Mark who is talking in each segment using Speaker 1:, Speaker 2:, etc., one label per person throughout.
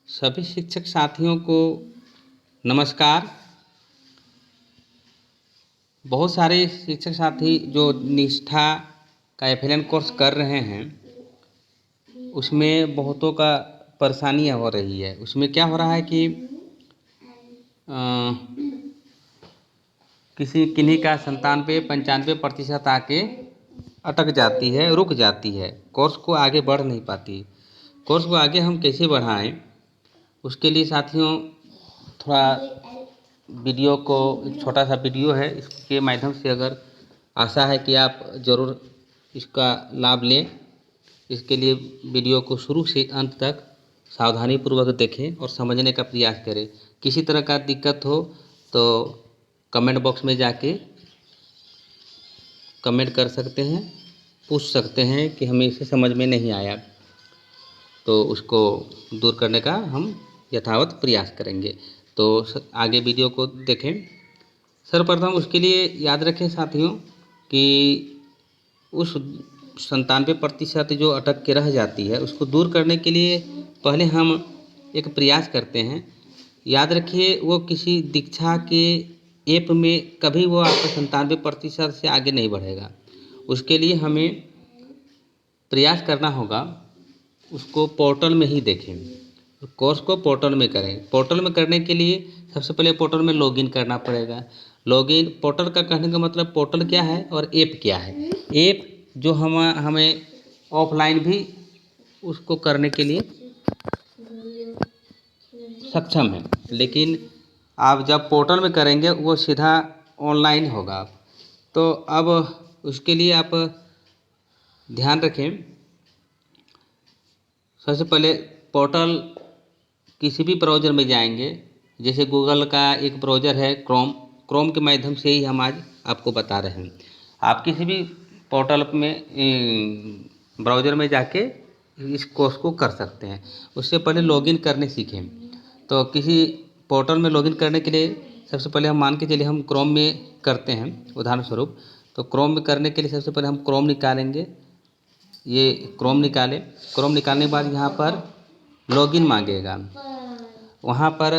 Speaker 1: सभी शिक्षक साथियों को नमस्कार। बहुत सारे शिक्षक साथी जो निष्ठा का एफएलएन कोर्स कर रहे हैं उसमें बहुतों का परेशानियां हो रही है। उसमें क्या हो रहा है कि किन्हीं का 97-95% आके अटक जाती है, रुक जाती है, कोर्स को आगे बढ़ नहीं पाती। कोर्स को आगे हम कैसे बढ़ाएं, उसके लिए साथियों थोड़ा वीडियो को, एक छोटा सा वीडियो है, इसके माध्यम से अगर आशा है कि आप ज़रूर इसका लाभ लें। इसके लिए वीडियो को शुरू से अंत तक सावधानीपूर्वक देखें और समझने का प्रयास करें। किसी तरह का दिक्कत हो तो कमेंट बॉक्स में जाके कमेंट कर सकते हैं, पूछ सकते हैं कि हमें इसे समझ में नहीं आया, तो उसको दूर करने का हम यथावत प्रयास करेंगे। तो आगे वीडियो को देखें। सर्वप्रथम उसके लिए याद रखें साथियों कि उस 97% जो अटक के रह जाती है उसको दूर करने के लिए पहले हम एक प्रयास करते हैं। याद रखिए, वो किसी दीक्षा के ऐप में कभी वो आपका 97% से आगे नहीं बढ़ेगा। उसके लिए हमें प्रयास करना होगा, उसको पोर्टल में ही देखें, कोर्स को पोर्टल में करें। पोर्टल में करने के लिए सबसे पहले पोर्टल में लॉगिन करना पड़ेगा। लॉगिन, पोर्टल का कहने का मतलब पोर्टल क्या है और ऐप क्या है। ऐप जो हमें ऑफलाइन भी उसको करने के लिए सक्षम है, लेकिन आप जब पोर्टल में करेंगे वो सीधा ऑनलाइन होगा। तो अब उसके लिए आप ध्यान रखें, सबसे पहले पोर्टल किसी भी ब्राउज़र में जाएंगे, जैसे गूगल का एक ब्राउज़र है क्रोम के माध्यम से ही हम आज आपको बता रहे हैं। आप किसी भी पोर्टल में ब्राउज़र में जाके इस कोर्स को कर सकते हैं। उससे पहले लॉगिन करने सीखें। तो किसी पोर्टल में लॉगिन करने के लिए सबसे पहले हम मान के चलिए हम क्रोम में करते हैं उदाहरण स्वरूप। तो क्रोम में करने के लिए सबसे पहले हम क्रोम निकालेंगे। ये क्रोम निकालें। क्रोम निकालने के बाद यहाँ पर लॉगिन मांगेगा। वहाँ पर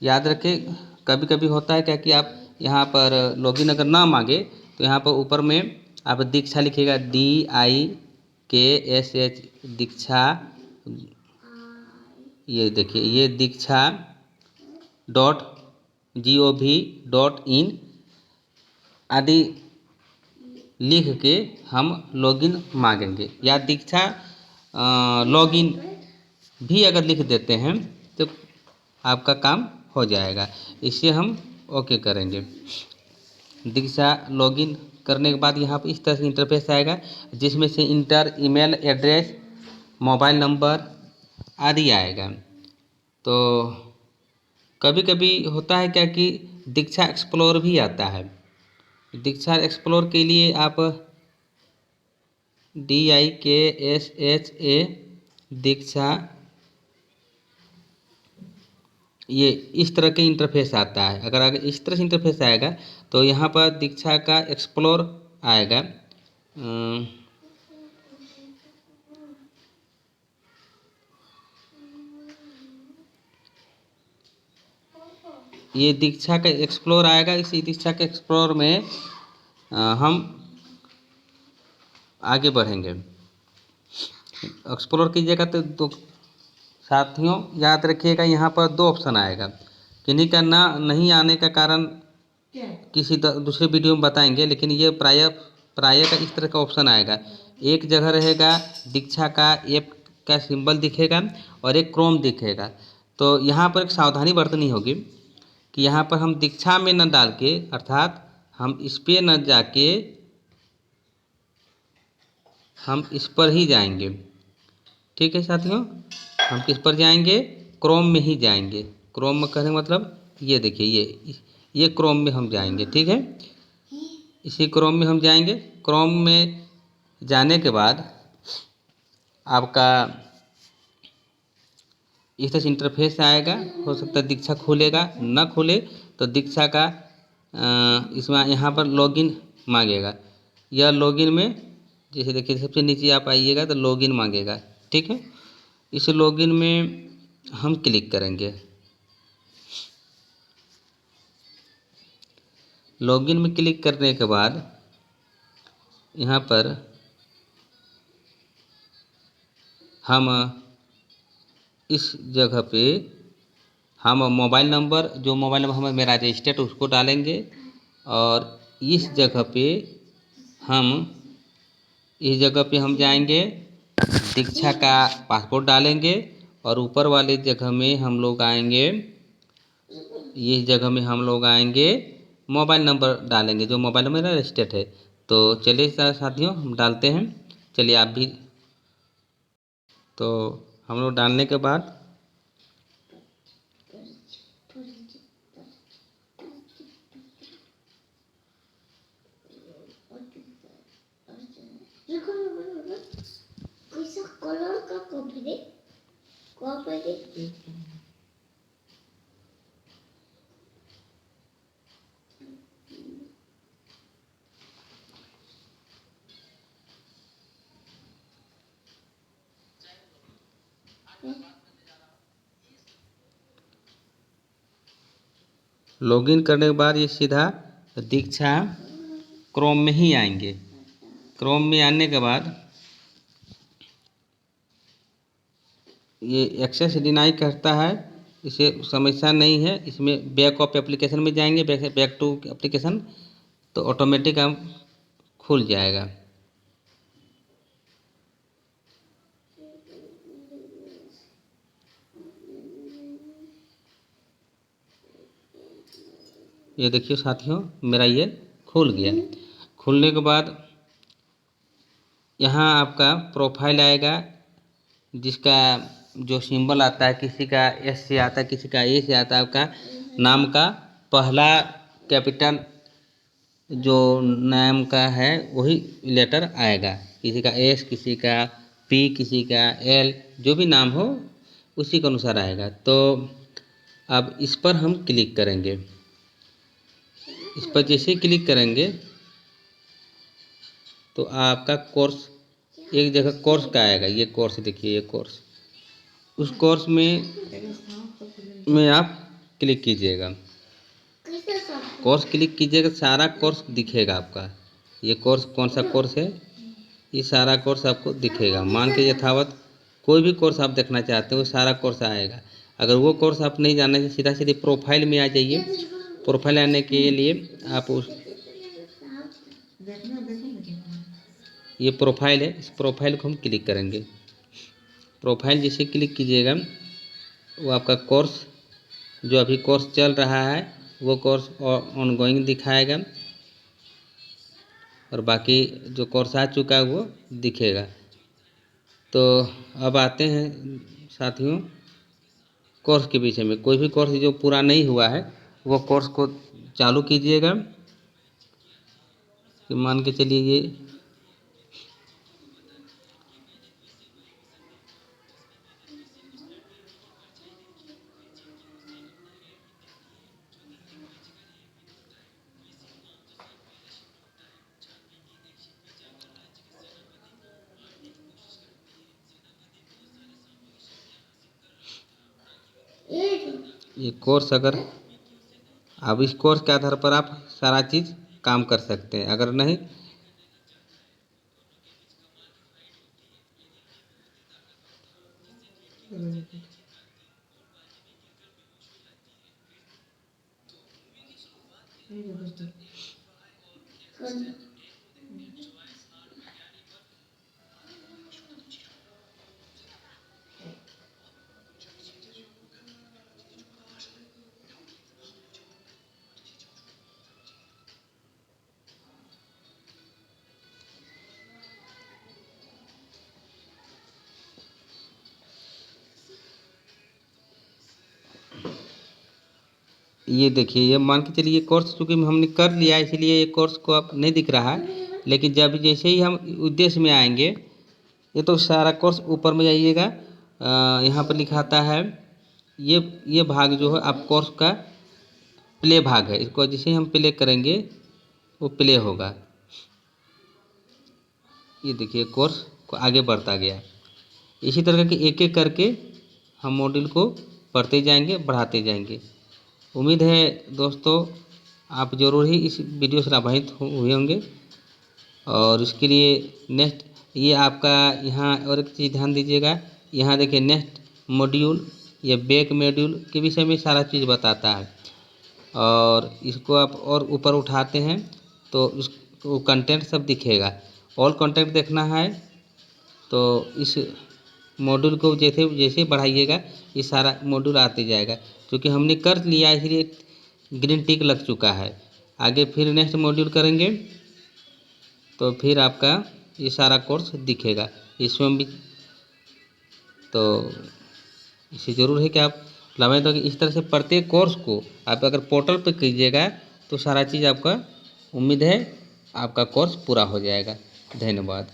Speaker 1: याद रखें, कभी कभी होता है क्या कि आप यहाँ पर लॉगिन अगर ना मांगे तो यहाँ पर ऊपर में आप दीक्षा लिखिएगा, DIKSH दीक्षा। ये देखिए, ये दीक्षा.gov.in आदि लिख के हम लॉगिन मांगेंगे, या दीक्षा लॉगिन भी अगर लिख देते हैं तो आपका काम हो जाएगा। इससे हम ओके करेंगे। दीक्षा लॉगिन करने के बाद यहाँ पर इस तरह से इंटरफेस आएगा, जिसमें से inter email address, mobile number आदि आएगा। तो कभी कभी होता है क्या कि दीक्षा एक्सप्लोर भी आता है। दीक्षा एक्सप्लोर के लिए आप DIKSHA दीक्षा, ये इस तरह के इंटरफेस आता है। अगर इस तरह से इंटरफेस आएगा तो यहाँ पर दीक्षा का एक्सप्लोर आएगा। ये दीक्षा का एक्सप्लोर आएगा। इसी दीक्षा के एक्सप्लोर में हम आगे बढ़ेंगे। एक्सप्लोर कीजिएगा तो साथियों याद रखिएगा, यहाँ पर 2 ऑप्शन आएगा। किन्हीं का नहीं आने का कारण किसी दूसरे वीडियो में बताएंगे, लेकिन ये प्राय का इस तरह का ऑप्शन आएगा। एक जगह रहेगा दीक्षा का ऐप का सिंबल दिखेगा और एक क्रोम दिखेगा। तो यहाँ पर एक सावधानी बरतनी होगी कि यहाँ पर हम दीक्षा में न डाल के, अर्थात हम इस पर न जाके हम इस पर ही जाएंगे। ठीक है साथियों, हम किस पर जाएंगे? क्रोम में ही जाएंगे। क्रोम में कहने मतलब ये देखिए, ये क्रोम में हम जाएंगे। ठीक है, इसी क्रोम में हम जाएंगे। क्रोम में जाने के बाद आपका इस तरह से इंटरफेस आएगा। हो सकता है दीक्षा खुलेगा, ना खुले तो दीक्षा का इसमें यहाँ पर लॉगिन मांगेगा। यह लॉगिन में जैसे देखिए सबसे नीचे आप आइएगा तो लॉगिन मांगेगा। ठीक है, इस लॉगिन में हम क्लिक करेंगे। लॉगिन में क्लिक करने के बाद यहाँ पर हम इस जगह पे हम मोबाइल नंबर, जो मोबाइल नंबर हमें मेरा रजिस्टर्ड उसको डालेंगे, और इस जगह पे हम जाएंगे, दीक्षा का पासपोर्ट डालेंगे, और ऊपर वाले जगह में हम लोग आएंगे, इस जगह में हम लोग आएंगे मोबाइल नंबर डालेंगे, जो मोबाइल नंबर मेरा रजिस्टर्ड है। तो चलिए साथियों हम डालते हैं। चलिए आप भी। तो हम लोग डालने के बाद लॉगिन करने के बाद ये सीधा दीक्षा क्रोम में ही आएंगे। क्रोम में आने के बाद ये एक्सेस डिनाई करता है, इसे समस्या नहीं है। इसमें बैक ऑफ एप्लीकेशन में जाएंगे, बैक टू एप्लीकेशन, तो ऑटोमेटिक हम खुल जाएगा। ये देखिए साथियों, मेरा ये खुल गया। खुलने के बाद यहाँ आपका प्रोफाइल आएगा, जिसका जो सिंबल आता है, किसी का एस से आता है, किसी का ए से आता है। आपका नाम का पहला कैपिटल जो नाम का है वही लेटर आएगा, किसी का एस, किसी का पी, किसी का एल, जो भी नाम हो उसी के अनुसार आएगा। तो अब इस पर हम क्लिक करेंगे। इस पर जैसे ही क्लिक करेंगे तो आपका कोर्स एक जगह कोर्स का आएगा। ये कोर्स देखिए, ये कोर्स, उस कोर्स में आप क्लिक कीजिएगा। कोर्स क्लिक कीजिएगा, सारा कोर्स दिखेगा आपका। ये कोर्स कौन सा कोर्स है, ये सारा कोर्स आपको दिखेगा। मान के यथावत कोई भी कोर्स आप देखना चाहते हो वो सारा कोर्स आएगा। अगर वो कोर्स आप नहीं जानना, सीधा सीधे प्रोफाइल में आ जाइए। प्रोफाइल आने के लिए आप उस ये प्रोफाइल है, इस प्रोफाइल को हम क्लिक करेंगे। प्रोफाइल जैसे क्लिक कीजिएगा वो आपका कोर्स, जो अभी कोर्स चल रहा है वो कोर्स ऑनगोइंग दिखाएगा, और बाकी जो कोर्स आ चुका है वो दिखेगा। तो अब आते हैं साथियों कोर्स के विषय में। कोई भी कोर्स जो पूरा नहीं हुआ है वो कोर्स को चालू कीजिएगा। कि मान के चलिए ये कोर्स, अगर अब इस कोर्स के आधार पर आप सारा चीज़ काम कर सकते हैं। अगर नहीं ये देखिए, ये मान के चलिए कोर्स चूँकि हमने कर लिया इसलिए ये कोर्स को अब नहीं दिख रहा है। लेकिन जब जैसे ही हम उद्देश्य में आएंगे, ये तो सारा कोर्स ऊपर में जाइएगा, यहाँ पर लिखा आता है ये भाग जो है आप कोर्स का प्ले भाग है। इसको जैसे ही हम प्ले करेंगे वो प्ले होगा। ये देखिए कोर्स को आगे बढ़ता गया। इसी तरह के एक एक करके हम मॉड्यूल को पढ़ते जाएंगे, बढ़ाते जाएंगे। उम्मीद है दोस्तों आप ज़रूर ही इस वीडियो से लाभान्वित हुए होंगे। और इसके लिए नेक्स्ट ये आपका यहाँ और एक चीज़ ध्यान दीजिएगा, यहाँ देखिए नेक्स्ट मॉड्यूल या बैक मॉड्यूल के विषय में सारा चीज़ बताता है। और इसको आप और ऊपर उठाते हैं तो इसको कंटेंट सब दिखेगा। ऑल कंटेंट देखना है तो इस मॉड्यूल को जैसे जैसे बढ़ाइएगा ये सारा मॉड्यूल आते जाएगा। क्योंकि हमने कर लिया इसलिए ग्रीन टिक लग चुका है। आगे फिर नेक्स्ट मॉड्यूल करेंगे तो फिर आपका ये सारा कोर्स दिखेगा इसमें भी। तो इसे ज़रूर है कि आप लाभान्वित होंगे। इस तरह से प्रत्येक कोर्स को आप अगर पोर्टल पर कीजिएगा तो सारा चीज़ आपका, उम्मीद है आपका कोर्स पूरा हो जाएगा। धन्यवाद।